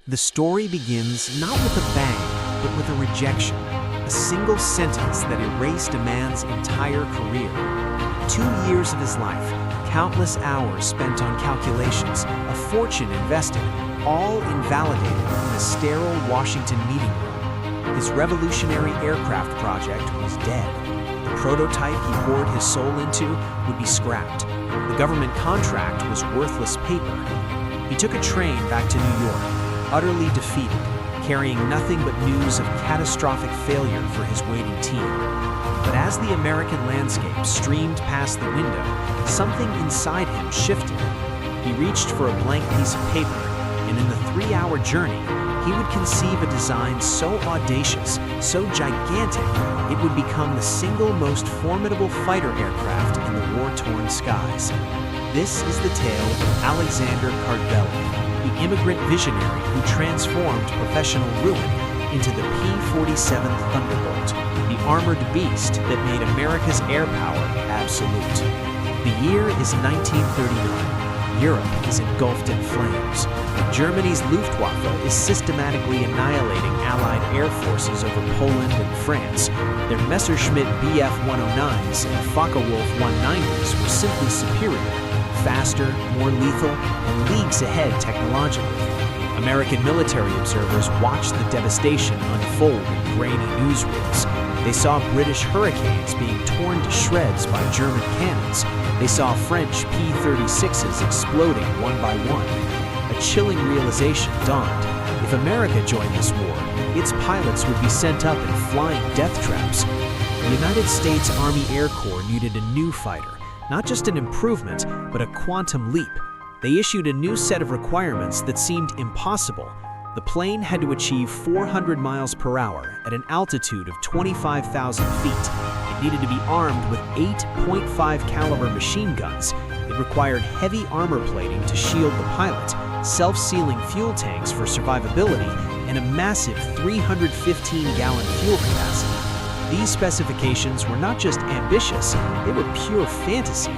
The story begins not with a bang, but with a rejection, a single sentence that erased a man's entire career. 2 years of his life, countless hours spent on calculations, a fortune invested, all invalidated in a sterile Washington meeting room. His revolutionary aircraft project was dead. The prototype he poured his soul into would be scrapped. The government contract was worthless paper. He took a train back to New York, utterly defeated, carrying nothing but news of catastrophic failure for his waiting team. But as the American landscape streamed past the window, something inside him shifted. He reached for a blank piece of paper, and in the 3-hour journey, he would conceive a design so audacious, so gigantic, it would become the single most formidable fighter aircraft in the war-torn skies. This is the tale of Alexander Kartveli, the immigrant visionary who transformed professional ruin into the P-47 Thunderbolt, the armored beast that made America's air power absolute. The year is 1939. Europe is engulfed in flames. Germany's Luftwaffe is systematically annihilating Allied air forces over Poland and France. Their Messerschmitt Bf-109s and Focke-Wulf 190s were simply superior, faster, more lethal, and leagues ahead technologically. American military observers watched the devastation unfold in grainy newsreels. They saw British Hurricanes being torn to shreds by German cannons. They saw French P-36s exploding one by one. A chilling realization dawned. If America joined this war, its pilots would be sent up in flying death traps. The United States Army Air Corps needed a new fighter, not just an improvement, but a quantum leap. They issued a new set of requirements that seemed impossible. The plane had to achieve 400 miles per hour at an altitude of 25,000 feet. It needed to be armed with 8.5 caliber machine guns. It required heavy armor plating to shield the pilot, self-sealing fuel tanks for survivability, and a massive 315-gallon fuel capacity. These specifications were not just ambitious, they were pure fantasy.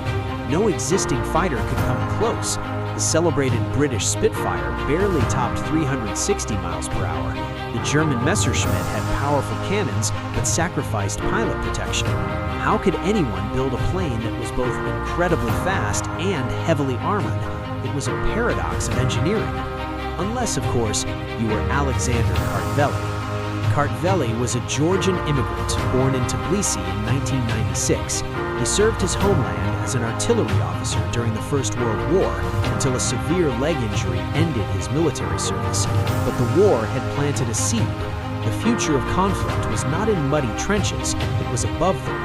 No existing fighter could come close. The celebrated British Spitfire barely topped 360 miles per hour. The German Messerschmitt had powerful cannons but sacrificed pilot protection. How could anyone build a plane that was both incredibly fast and heavily armored? It was a paradox of engineering. Unless, of course, you were Alexander Kartveli. Kartveli was a Georgian immigrant born in Tbilisi in 1996. He served his homeland as an artillery officer during the First World War until a severe leg injury ended his military service. But the war had planted a seed. The future of conflict was not in muddy trenches, it was above them.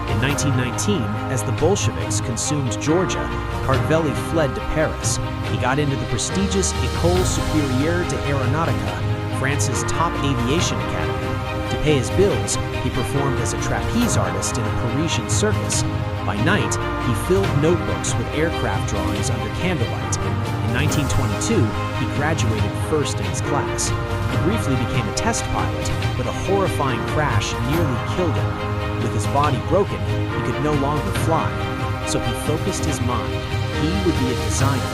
In 1919, as the Bolsheviks consumed Georgia, Kartveli fled to Paris. He got into the prestigious École Supérieure d'Aéronautique, France's top aviation academy. To pay his bills, he performed as a trapeze artist in a Parisian circus. By night, he filled notebooks with aircraft drawings under candlelight. In 1922, he graduated first in his class. He briefly became a test pilot, but a horrifying crash nearly killed him. With his body broken, he could no longer fly, so he focused his mind. He would be a designer.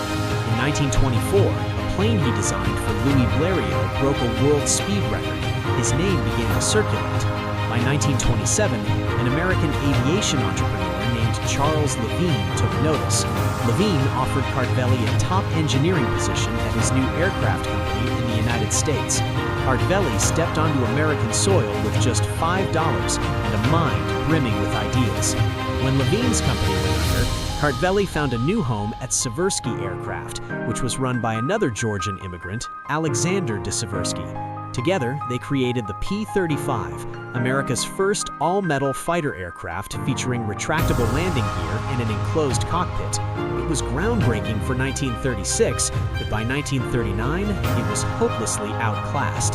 In 1924, a plane he designed for Louis Blériot broke a world speed record. His name began to circulate. By 1927, an American aviation entrepreneur named Charles Levine took notice. Levine offered Kartveli a top engineering position at his new aircraft company in the United States. Kartveli stepped onto American soil with just $5 and a mind brimming with ideas. When Levine's company went under, Kartveli found a new home at Seversky Aircraft, which was run by another Georgian immigrant, Alexander de Seversky. Together, they created the P-35, America's first all-metal fighter aircraft featuring retractable landing gear and an enclosed cockpit. It was groundbreaking for 1936, but by 1939, it was hopelessly outclassed.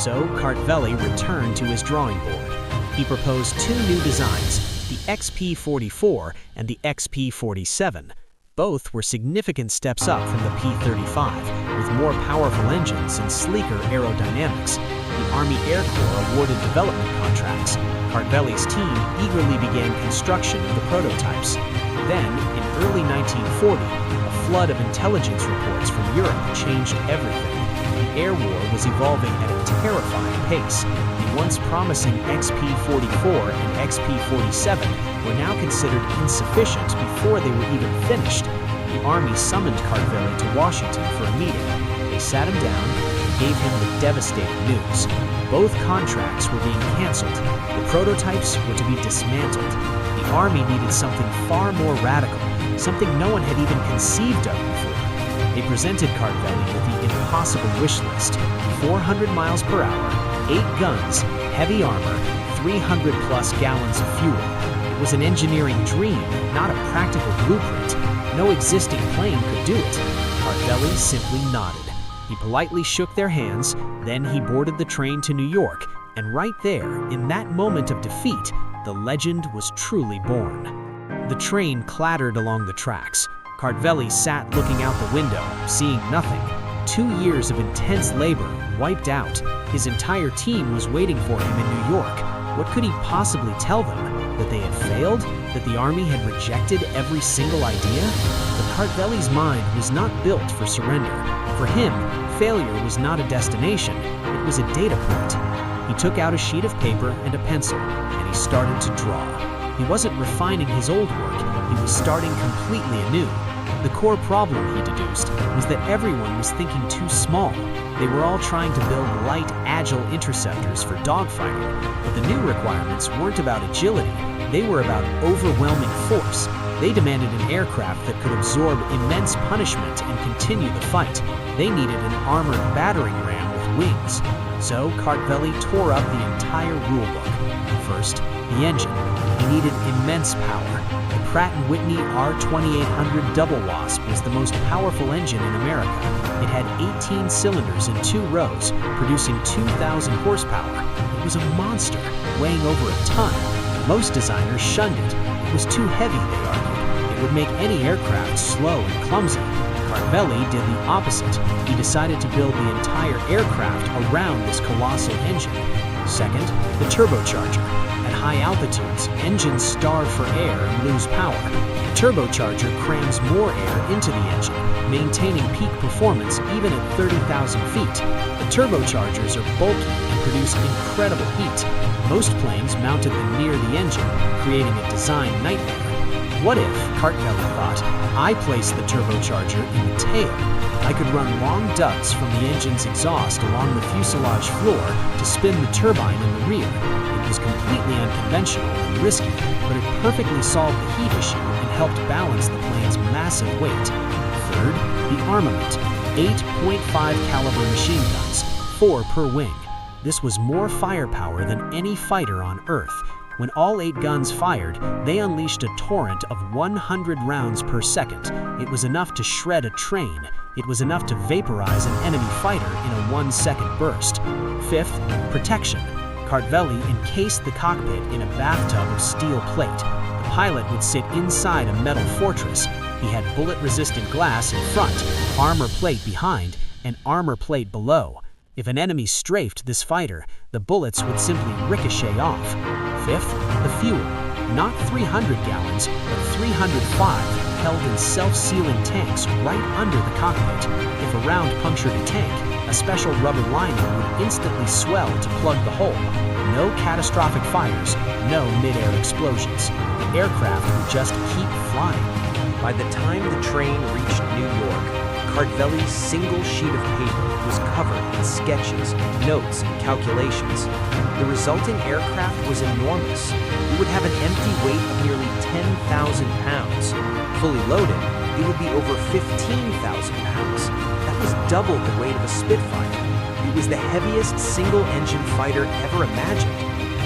So, Kartveli returned to his drawing board. He proposed 2 new designs, the XP-44 and the XP-47. Both were significant steps up from the P-35, with more powerful engines and sleeker aerodynamics. The Army Air Corps awarded development contracts. Kartveli's team eagerly began construction of the prototypes. Then, in early 1940, a flood of intelligence reports from Europe changed everything. The air war was evolving at a terrifying pace. The once promising XP-44 and XP-47 were now considered insufficient before they were even finished. The Army summoned Kartveli to Washington for a meeting. They sat him down and gave him the devastating news. Both contracts were being canceled. The prototypes were to be dismantled. The Army needed something far more radical, something no one had even conceived of before. They presented Kartveli with the impossible wish list: 400 miles per hour, 8 guns, heavy armor, 300-plus gallons of fuel. It was an engineering dream, not a practical blueprint. No existing plane could do it. Kartveli simply nodded. He politely shook their hands, then he boarded the train to New York, and right there, in that moment of defeat, the legend was truly born. The train clattered along the tracks. Kartveli sat looking out the window, seeing nothing. 2 years of intense labor wiped out. His entire team was waiting for him in New York. What could he possibly tell them? That they had failed? That the Army had rejected every single idea? But Kartveli's mind was not built for surrender. For him, failure was not a destination, it was a data point. He took out a sheet of paper and a pencil, and he started to draw. He wasn't refining his old work, he was starting completely anew. The core problem, he deduced, was that everyone was thinking too small. They were all trying to build light, agile interceptors for dogfighting, but the new requirements weren't about agility, they were about overwhelming force. They demanded an aircraft that could absorb immense punishment and continue the fight. They needed an armored battering ram with wings. So Kartveli tore up the entire rulebook. First, the engine. He needed immense power. The Pratt & Whitney R2800 Double Wasp was the most powerful engine in America. It had 18 cylinders in 2 rows, producing 2,000 horsepower. It was a monster, weighing over a ton. Most designers shunned it. It was too heavy, they argued. It would make any aircraft slow and clumsy. Kartveli did the opposite. He decided to build the entire aircraft around this colossal engine. Second, the turbocharger. At high altitudes, engines starve for air and lose power. The turbocharger crams more air into the engine, maintaining peak performance even at 30,000 feet. The turbochargers are bulky and produce incredible heat. Most planes mounted them near the engine, creating a design nightmare. What if, Kartveli thought, I placed the turbocharger in the tail? I could run long ducts from the engine's exhaust along the fuselage floor to spin the turbine in the rear. It was completely unconventional and risky, but it perfectly solved the heat issue and helped balance the plane's massive weight. Third, the armament. 8.5 caliber machine guns, 4 per wing. This was more firepower than any fighter on Earth. When all 8 guns fired, they unleashed a torrent of 100 rounds per second. It was enough to shred a train. It was enough to vaporize an enemy fighter in a 1-second burst. Fifth, protection. Kartveli encased the cockpit in a bathtub of steel plate. The pilot would sit inside a metal fortress. He had bullet-resistant glass in front, armor plate behind, and armor plate below. If an enemy strafed this fighter, the bullets would simply ricochet off. Fifth, the fuel. Not 300 gallons, but 305 held in self-sealing tanks right under the cockpit. If a round punctured a tank, a special rubber liner would instantly swell to plug the hole. No catastrophic fires, no mid-air explosions. The aircraft would just keep flying. By the time the train reached New York, Kartveli's single sheet of paper was covered in sketches, notes, and calculations. The resulting aircraft was enormous. It would have an empty weight of nearly 10,000 pounds. Fully loaded, it would be over 15,000 pounds. That was double the weight of a Spitfire. It was the heaviest single-engine fighter ever imagined.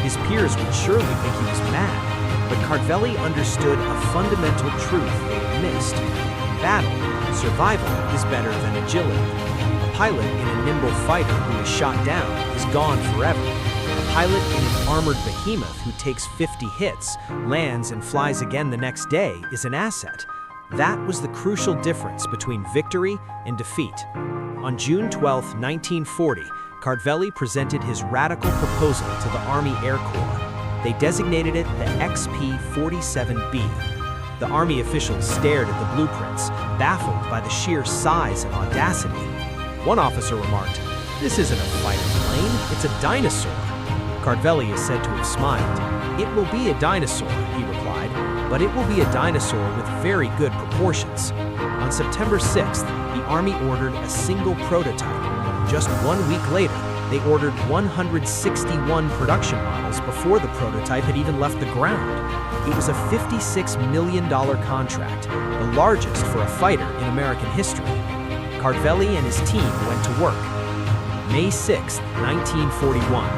His peers would surely think he was mad, but Kartveli understood a fundamental truth they had missed. In battle, survival is better than agility. A pilot in a nimble fighter who is shot down is gone forever. A pilot in an armored behemoth who takes 50 hits, lands, and flies again the next day is an asset. That was the crucial difference between victory and defeat. On June 12, 1940, Kartveli presented his radical proposal to the Army Air Corps. They designated it the XP-47B. The Army officials stared at the blueprints, baffled by the sheer size and audacity. One officer remarked, "This isn't a fighter plane, it's a dinosaur." Kartveli is said to have smiled. "It will be a dinosaur," he replied, "but it will be a dinosaur with very good proportions." On September 6th, the Army ordered a single prototype. Just 1 week later, they ordered 161 production models before the prototype had even left the ground. It was a $56 million contract, the largest for a fighter in American history. Kartveli and his team went to work. May 6, 1941,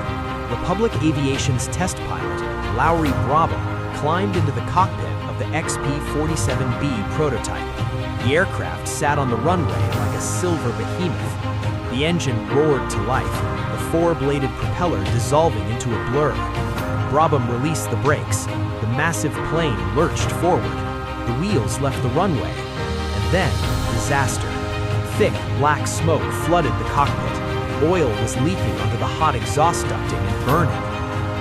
Republic Aviation's test pilot, Lowry Bravo, climbed into the cockpit of the XP-47B prototype. The aircraft sat on the runway like a silver behemoth. The engine roared to life, the four-bladed propeller dissolving into a blur. Brabham released the brakes. The massive plane lurched forward. The wheels left the runway. And then, disaster. Thick, black smoke flooded the cockpit. Oil was leaking onto the hot exhaust ducting and burning.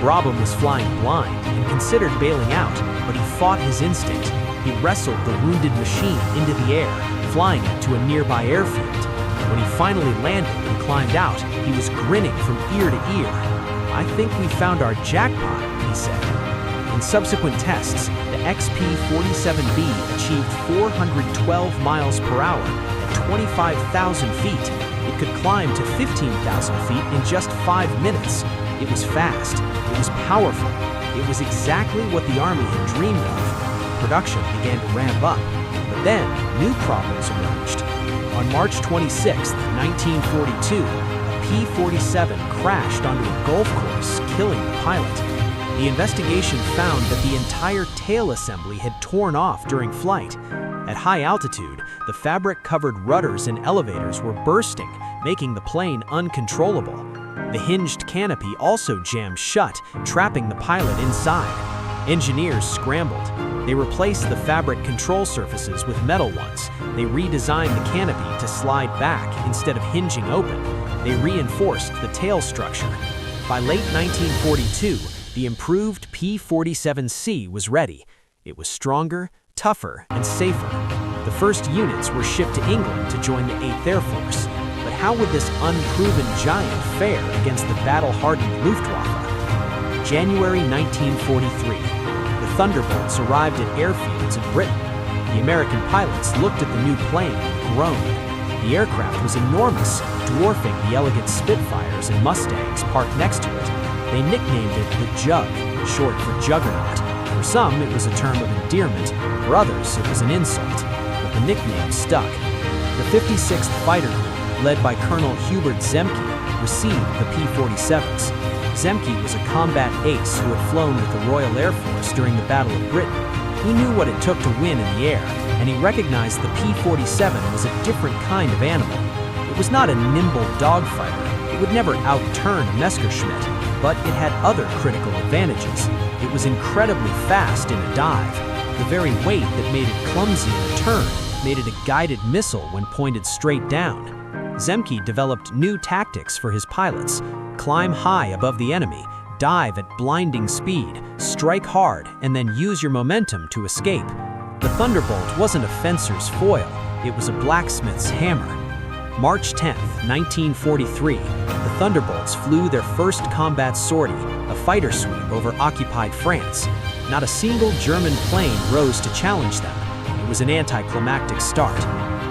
Brabham was flying blind and considered bailing out, but he fought his instinct. He wrestled the wounded machine into the air, flying it to a nearby airfield. When he finally landed and climbed out, he was grinning from ear to ear. "I think we found our jackpot," he said. In subsequent tests, the XP-47B achieved 412 miles per hour at 25,000 feet. It could climb to 15,000 feet in just 5 minutes. It was fast. It was powerful. It was exactly what the Army had dreamed of. Production began to ramp up, but then new problems emerged. On March 26, 1942, a P-47 crashed onto a golf course, killing the pilot. The investigation found that the entire tail assembly had torn off during flight. At high altitude, the fabric-covered rudders and elevators were bursting, making the plane uncontrollable. The hinged canopy also jammed shut, trapping the pilot inside. Engineers scrambled. They replaced the fabric control surfaces with metal ones. They redesigned the canopy to slide back instead of hinging open. They reinforced the tail structure. By late 1942, the improved P-47C was ready. It was stronger, tougher, and safer. The first units were shipped to England to join the 8th Air Force. But how would this unproven giant fare against the battle-hardened Luftwaffe? January 1943. The Thunderbolts arrived at airfields in Britain. The American pilots looked at the new plane and groaned. The aircraft was enormous, dwarfing the elegant Spitfires and Mustangs parked next to it. They nicknamed it the Jug, short for Juggernaut. For some, it was a term of endearment. For others, it was an insult. But the nickname stuck. The 56th Fighter Group, led by Colonel Hubert Zemke, received the P-47s. Zemke was a combat ace who had flown with the Royal Air Force during the Battle of Britain. He knew what it took to win in the air, and he recognized the P-47 was a different kind of animal. It was not a nimble dogfighter. It would never outturn a Messerschmitt, but it had other critical advantages. It was incredibly fast in a dive. The very weight that made it clumsy in a turn made it a guided missile when pointed straight down. Zemke developed new tactics for his pilots: climb high above the enemy, dive at blinding speed, strike hard, and then use your momentum to escape. The Thunderbolt wasn't a fencer's foil, it was a blacksmith's hammer. March 10, 1943, the Thunderbolts flew their first combat sortie, a fighter sweep over occupied France. Not a single German plane rose to challenge them. It was an anticlimactic start.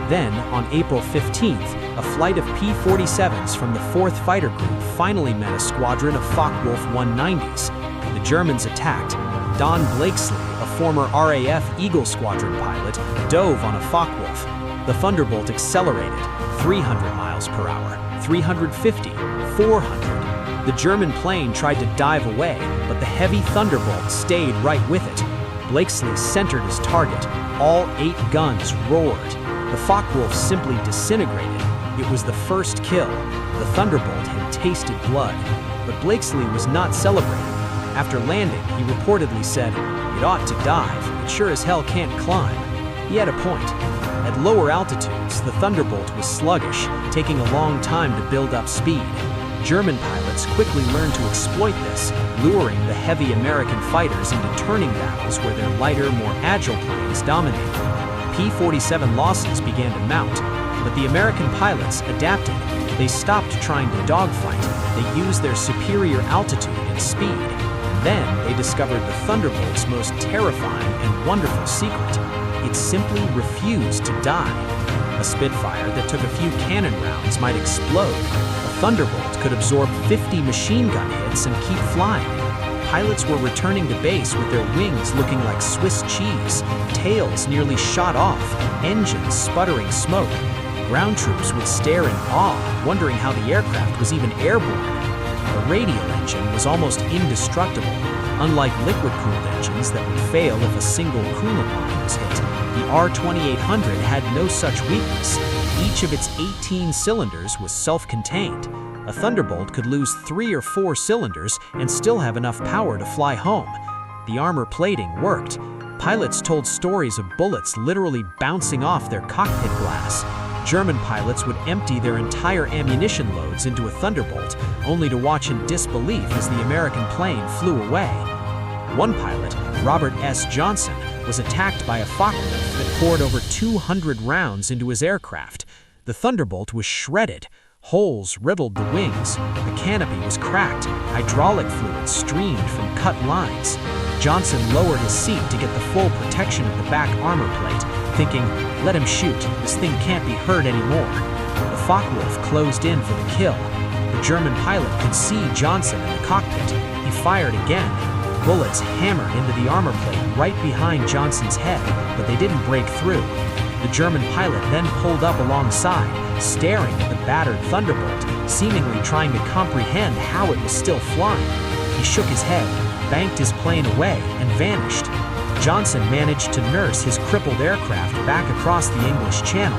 Then, on April 15th, a flight of P-47s from the 4th Fighter Group finally met a squadron of Focke-Wulf 190s. The Germans attacked. Don Blakesley, a former RAF Eagle Squadron pilot, dove on a Focke-Wulf. The Thunderbolt accelerated, 300 miles per hour, 350, 400. The German plane tried to dive away, but the heavy Thunderbolt stayed right with it. Blakesley centered his target. All 8 guns roared. The Focke-Wulf simply disintegrated. It was the first kill. The Thunderbolt had tasted blood. But Blakesley was not celebrating. After landing, he reportedly said, "It ought to dive. It sure as hell can't climb." He had a point. At lower altitudes, the Thunderbolt was sluggish, taking a long time to build up speed. German pilots quickly learned to exploit this, luring the heavy American fighters into turning battles where their lighter, more agile planes dominated. P-47 losses began to mount, but the American pilots adapted. They stopped trying to dogfight. They used their superior altitude and speed. Then they discovered the Thunderbolt's most terrifying and wonderful secret. It simply refused to die. A Spitfire that took a few cannon rounds might explode. A Thunderbolt could absorb 50 machine gun hits and keep flying. Pilots were returning to base with their wings looking like Swiss cheese, tails nearly shot off, engines sputtering smoke. Ground troops would stare in awe, wondering how the aircraft was even airborne. The radial engine was almost indestructible. Unlike liquid-cooled engines that would fail if a single coolant line was hit, the R-2800 had no such weakness. Each of its 18 cylinders was self-contained. A Thunderbolt could lose 3 or 4 cylinders and still have enough power to fly home. The armor plating worked. Pilots told stories of bullets literally bouncing off their cockpit glass. German pilots would empty their entire ammunition loads into a Thunderbolt, only to watch in disbelief as the American plane flew away. One pilot, Robert S. Johnson, was attacked by a Focke-Wulf that poured over 200 rounds into his aircraft. The Thunderbolt was shredded. Holes riddled the wings. The canopy was cracked. Hydraulic fluid streamed from cut lines. Johnson lowered his seat to get the full protection of the back armor plate, thinking, "Let him shoot, this thing can't be hurt anymore." The Focke-Wulf closed in for the kill. The German pilot could see Johnson in the cockpit. He fired again. Bullets hammered into the armor plate right behind Johnson's head, but they didn't break through. The German pilot then pulled up alongside, staring at the battered Thunderbolt, seemingly trying to comprehend how it was still flying. He shook his head, banked his plane away, and vanished. Johnson managed to nurse his crippled aircraft back across the English Channel.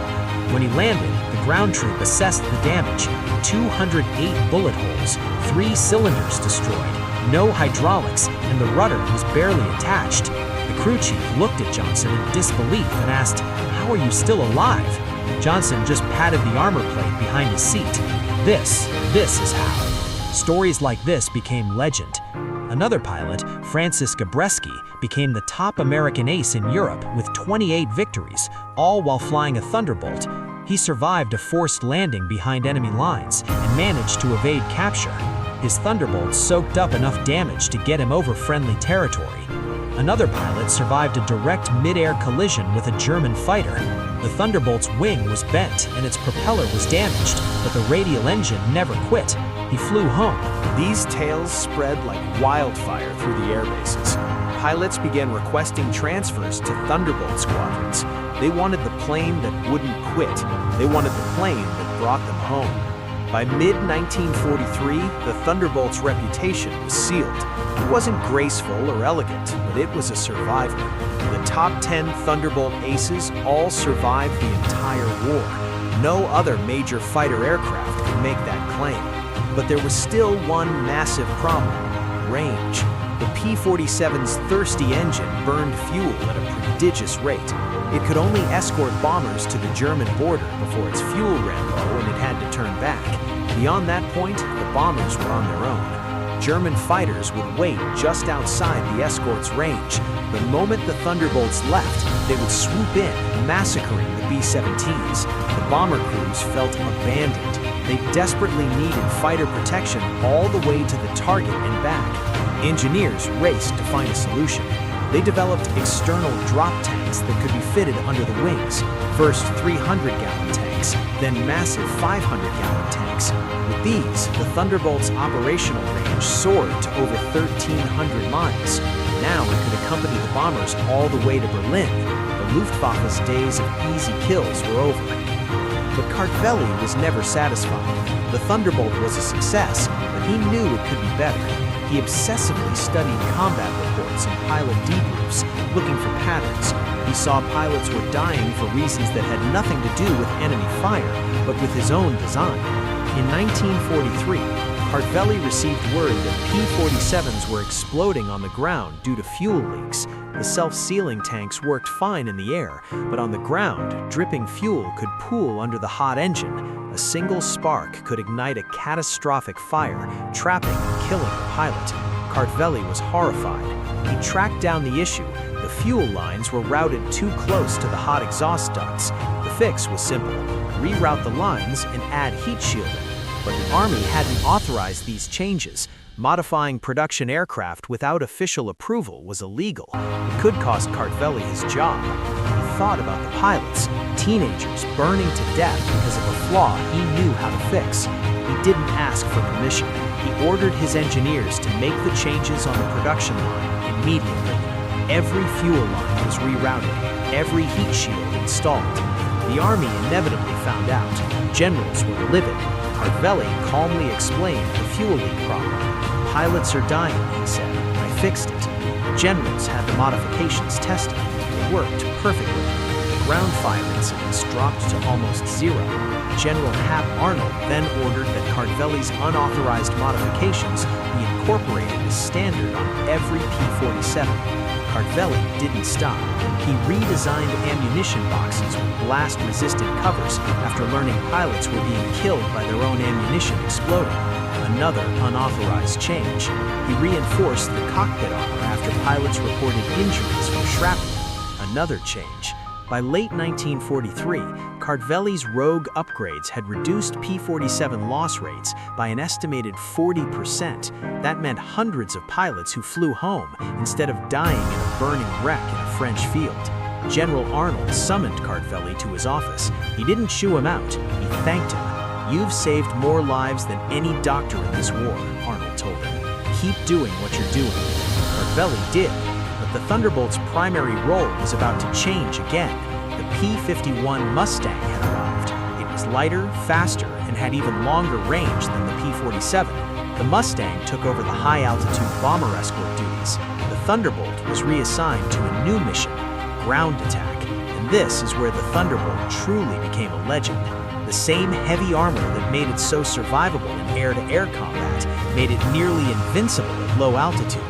When he landed, the ground troop assessed the damage: 208 bullet holes, 3 cylinders destroyed, no hydraulics, and the rudder was barely attached. The crew chief looked at Johnson in disbelief and asked, "How are you still alive?" Johnson just patted the armor plate behind his seat. This is how. Stories like this became legend. Another pilot, Francis Gabreski, became the top American ace in Europe with 28 victories, all while flying a Thunderbolt. He survived a forced landing behind enemy lines and managed to evade capture. His Thunderbolt soaked up enough damage to get him over friendly territory. Another pilot survived a direct mid-air collision with a German fighter. The Thunderbolt's wing was bent and its propeller was damaged, but the radial engine never quit. He flew home. These tales spread like wildfire through the air bases. Pilots began requesting transfers to Thunderbolt squadrons. They wanted the plane that wouldn't quit. They wanted the plane that brought them home. By mid-1943, the Thunderbolt's reputation was sealed. It wasn't graceful or elegant, but it was a survivor. The top 10 Thunderbolt aces all survived the entire war. No other major fighter aircraft could make that claim. But there was still one massive problem: range. The P-47's thirsty engine burned fuel at a prodigious rate. It could only escort bombers to the German border before its fuel ran low and it had to turn back. Beyond that point, the bombers were on their own. German fighters would wait just outside the escort's range. The moment the Thunderbolts left, they would swoop in, massacring the B-17s. The bomber crews felt abandoned. They desperately needed fighter protection all the way to the target and back. Engineers raced to find a solution. They developed external drop tanks that could be fitted under the wings. First 300-gallon tanks, then massive 500-gallon tanks. With these, the Thunderbolt's operational range soared to over 1,300 miles. Now it could accompany the bombers all the way to Berlin. The Luftwaffe's days of easy kills were over. But Kartveli was never satisfied. The Thunderbolt was a success, but he knew it could be better. He obsessively studied combat reports and pilot debriefs, looking for patterns. He saw pilots were dying for reasons that had nothing to do with enemy fire, but with his own design. In 1943, Kartveli received word that P-47s were exploding on the ground due to fuel leaks. The self-sealing tanks worked fine in the air, but on the ground, dripping fuel could pool under the hot engine. A single spark could ignite a catastrophic fire, trapping and killing the pilot. Kartveli was horrified. He tracked down the issue. The fuel lines were routed too close to the hot exhaust ducts. The fix was simple: reroute the lines and add heat shielding. But the Army hadn't authorized these changes. Modifying production aircraft without official approval was illegal. It could cost Kartveli his job. He thought about the pilots, teenagers burning to death because of a flaw he knew how to fix. He didn't ask for permission. He ordered his engineers to make the changes on the production line immediately. Every fuel line was rerouted, every heat shield installed. The Army inevitably found out. Generals were livid. Kartveli calmly explained the fuel leak problem. Pilots are dying, he said. I fixed it. Generals had the modifications tested. They worked perfectly. The ground fire incidents dropped to almost zero. General Hap Arnold then ordered that Kartveli's unauthorized modifications be incorporated as standard on every P-47. Kartveli didn't stop. He redesigned ammunition boxes with blast-resistant covers after learning pilots were being killed by their own ammunition exploding. Another unauthorized change. He reinforced the cockpit armor after pilots reported injuries from shrapnel. Another change. By late 1943, Kartveli's rogue upgrades had reduced P-47 loss rates by an estimated 40%. That meant hundreds of pilots who flew home instead of dying in a burning wreck in a French field. General Arnold summoned Kartveli to his office. He didn't shoo him out, he thanked him. "You've saved more lives than any doctor in this war," Arnold told him. "Keep doing what you're doing." Kartveli did. But the Thunderbolt's primary role was about to change again. The P-51 Mustang had arrived. It was lighter, faster, and had even longer range than the P-47. The Mustang took over the high-altitude bomber escort duties. The Thunderbolt was reassigned to a new mission, ground attack. And this is where the Thunderbolt truly became a legend. The same heavy armor that made it so survivable in air-to-air combat made it nearly invincible at low altitude.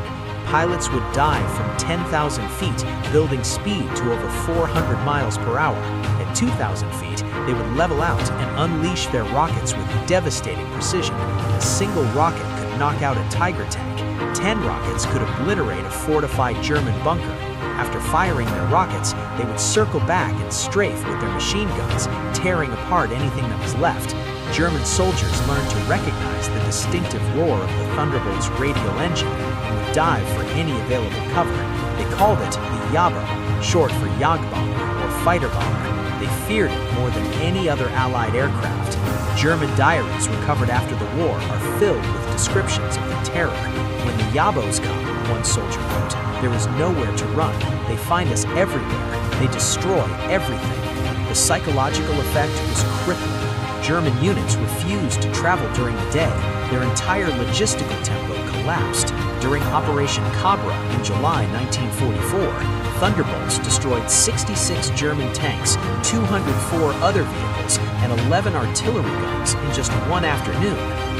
Pilots would dive from 10,000 feet, building speed to over 400 miles per hour. At 2,000 feet, they would level out and unleash their rockets with devastating precision. A single rocket could knock out a Tiger tank. 10 rockets could obliterate a fortified German bunker. After firing their rockets, they would circle back and strafe with their machine guns, tearing apart anything that was left. German soldiers learned to recognize the distinctive roar of the Thunderbolt's radial engine and would dive for any available cover. They called it the Yabo, short for Jagdbomber or fighter bomber. They feared it more than any other Allied aircraft. German diaries recovered after the war are filled with descriptions of the terror. "When the Yabos come," one soldier wrote, "there is nowhere to run. They find us everywhere. They destroy everything." The psychological effect was crippling. German units refused to travel during the day. Their entire logistical tempo collapsed. During Operation Cobra in July 1944, Thunderbolts destroyed 66 German tanks, 204 other vehicles, and 11 artillery guns in just one afternoon.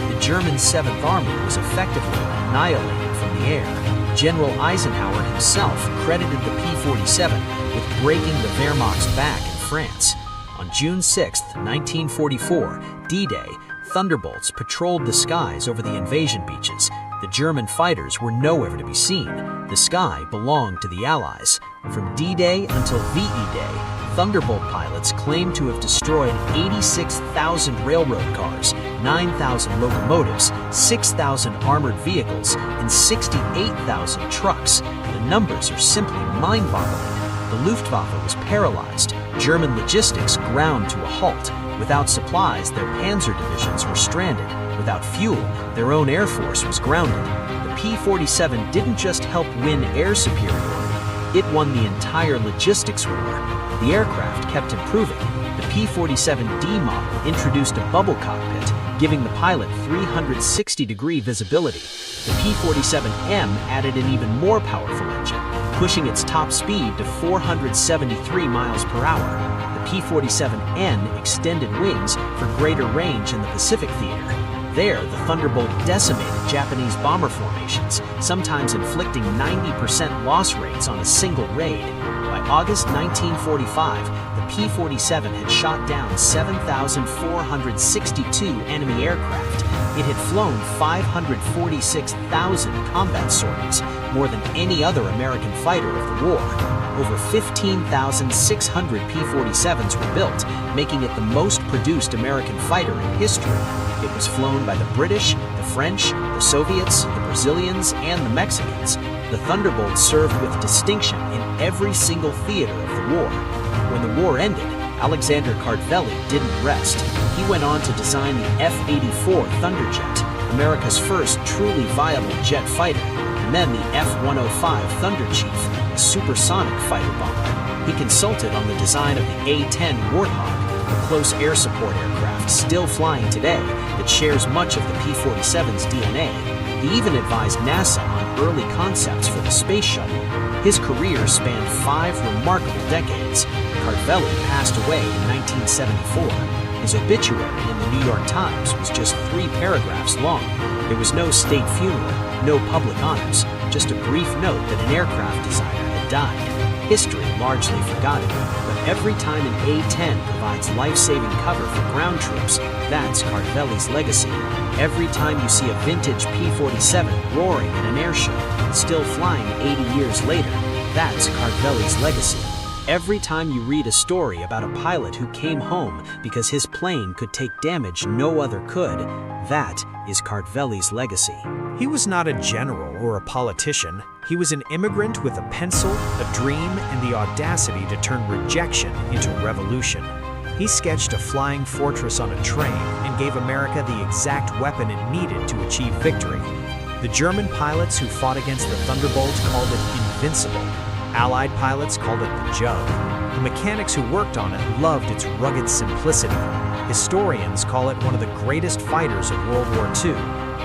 The German 7th Army was effectively annihilated from the air. General Eisenhower himself credited the P-47 with breaking the Wehrmacht's back in France. On June 6, 1944, D-Day, Thunderbolts patrolled the skies over the invasion beaches. The German fighters were nowhere to be seen. The sky belonged to the Allies. From D-Day until VE Day, Thunderbolt pilots claimed to have destroyed 86,000 railroad cars, 9,000 locomotives, 6,000 armored vehicles, and 68,000 trucks. The numbers are simply mind-boggling. The Luftwaffe was paralyzed. German logistics ground to a halt. Without supplies, their panzer divisions were stranded. Without fuel, their own air force was grounded. The P-47 didn't just help win air superiority, it won the entire logistics war. The aircraft kept improving. The P-47D model introduced a bubble cockpit, giving the pilot 360-degree visibility. The P-47M added an even more powerful engine, pushing its top speed to 473 miles per hour. The P-47N extended wings for greater range in the Pacific Theater. There, the Thunderbolt decimated Japanese bomber formations, sometimes inflicting 90% loss rates on a single raid. By August 1945, the P-47 had shot down 7,462 enemy aircraft. It had flown 546,000 combat sorties, more than any other American fighter of the war. Over 15,600 P-47s were built, making it the most produced American fighter in history. It was flown by the British, the French, the Soviets, the Brazilians, and the Mexicans. The Thunderbolt served with distinction in every single theater of the war. When the war ended, Alexander Kartveli didn't rest. He went on to design the F-84 Thunderjet, America's first truly viable jet fighter, and then the F-105 Thunderchief, a supersonic fighter bomber. He consulted on the design of the A-10 Warthog, a close air support aircraft still flying today that shares much of the P-47's DNA. He even advised NASA on early concepts for the space shuttle. His career spanned 5 remarkable decades. Kartveli passed away in 1974. His obituary in the New York Times was just 3 paragraphs long. There was no state funeral, no public honors, just a brief note that an aircraft designer had died. History largely forgotten, but every time an A-10 provides life-saving cover for ground troops, that's Kartveli's legacy. Every time you see a vintage P-47 roaring in an air show, still flying 80 years later, that's Kartveli's legacy. Every time you read a story about a pilot who came home because his plane could take damage no other could, that is Kartveli's legacy. He was not a general or a politician. He was an immigrant with a pencil, a dream, and the audacity to turn rejection into revolution. He sketched a flying fortress on a train and gave America the exact weapon it needed to achieve victory. The German pilots who fought against the Thunderbolt called it invincible. Allied pilots called it the Jug. The mechanics who worked on it loved its rugged simplicity. Historians call it one of the greatest fighters of World War II.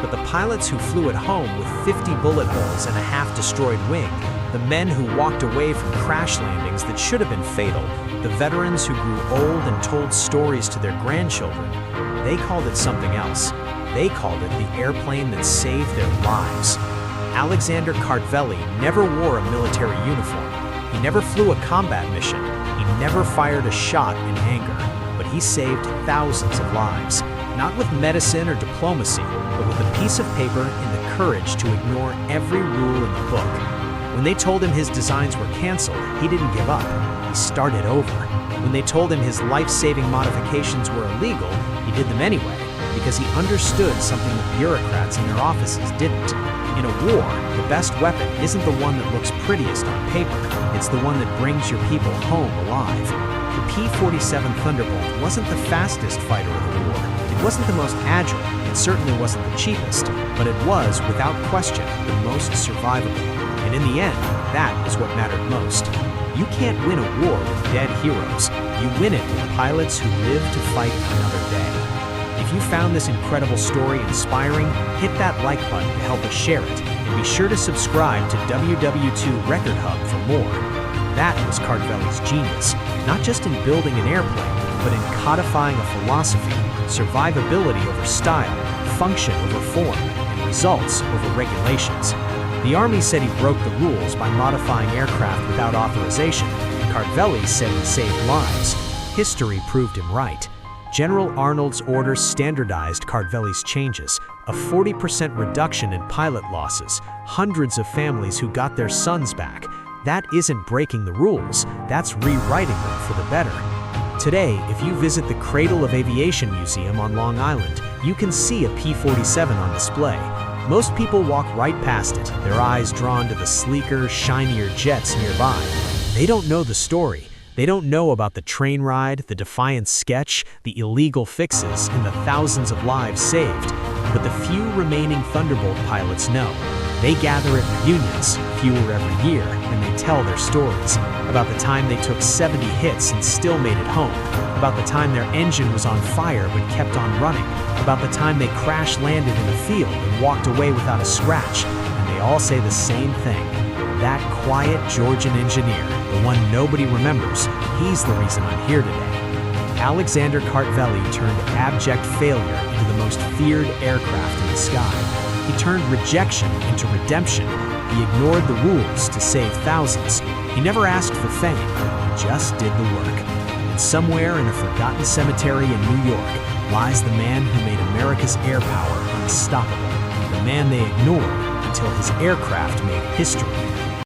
But the pilots who flew it home with 50 bullet holes and a half-destroyed wing, the men who walked away from crash landings that should have been fatal, the veterans who grew old and told stories to their grandchildren, they called it something else. They called it the airplane that saved their lives. Alexander Kartveli never wore a military uniform. He never flew a combat mission. He never fired a shot in anger. But he saved thousands of lives, not with medicine or diplomacy, but with a piece of paper and the courage to ignore every rule in the book. When they told him his designs were canceled, he didn't give up. He started over. When they told him his life-saving modifications were illegal, he did them anyway, because he understood something that bureaucrats in their offices didn't. In a war, the best weapon isn't the one that looks prettiest on paper. It's the one that brings your people home alive. The P-47 Thunderbolt wasn't the fastest fighter of the war. It wasn't the most agile. It certainly wasn't the cheapest. But it was, without question, the most survivable. And in the end, that is what mattered most. You can't win a war with dead heroes. You win it with pilots who live to fight another day. If you found this incredible story inspiring, hit that like button to help us share it, and be sure to subscribe to WW2 Record Hub for more. That was Kartveli's genius, not just in building an airplane, but in codifying a philosophy: survivability over style, function over form, and results over regulations. The Army said he broke the rules by modifying aircraft without authorization. Kartveli said he saved lives. History proved him right. General Arnold's orders standardized Kartveli's changes, a 40% reduction in pilot losses, hundreds of families who got their sons back. That isn't breaking the rules, that's rewriting them for the better. Today, if you visit the Cradle of Aviation Museum on Long Island, you can see a P-47 on display. Most people walk right past it, their eyes drawn to the sleeker, shinier jets nearby. They don't know the story. They don't know about the train ride, the defiant sketch, the illegal fixes, and the thousands of lives saved. But the few remaining Thunderbolt pilots know. They gather at reunions, fewer every year, and they tell their stories. About the time they took 70 hits and still made it home. About the time their engine was on fire but kept on running. About the time they crash-landed in a field and walked away without a scratch. And they all say the same thing. That quiet Georgian engineer, the one nobody remembers, he's the reason I'm here today. Alexander Kartveli turned abject failure into the most feared aircraft in the sky. He turned rejection into redemption. He ignored the rules to save thousands. He never asked for fame, he just did the work. And somewhere in a forgotten cemetery in New York lies the man who made America's air power unstoppable, the man they ignored until his aircraft made history.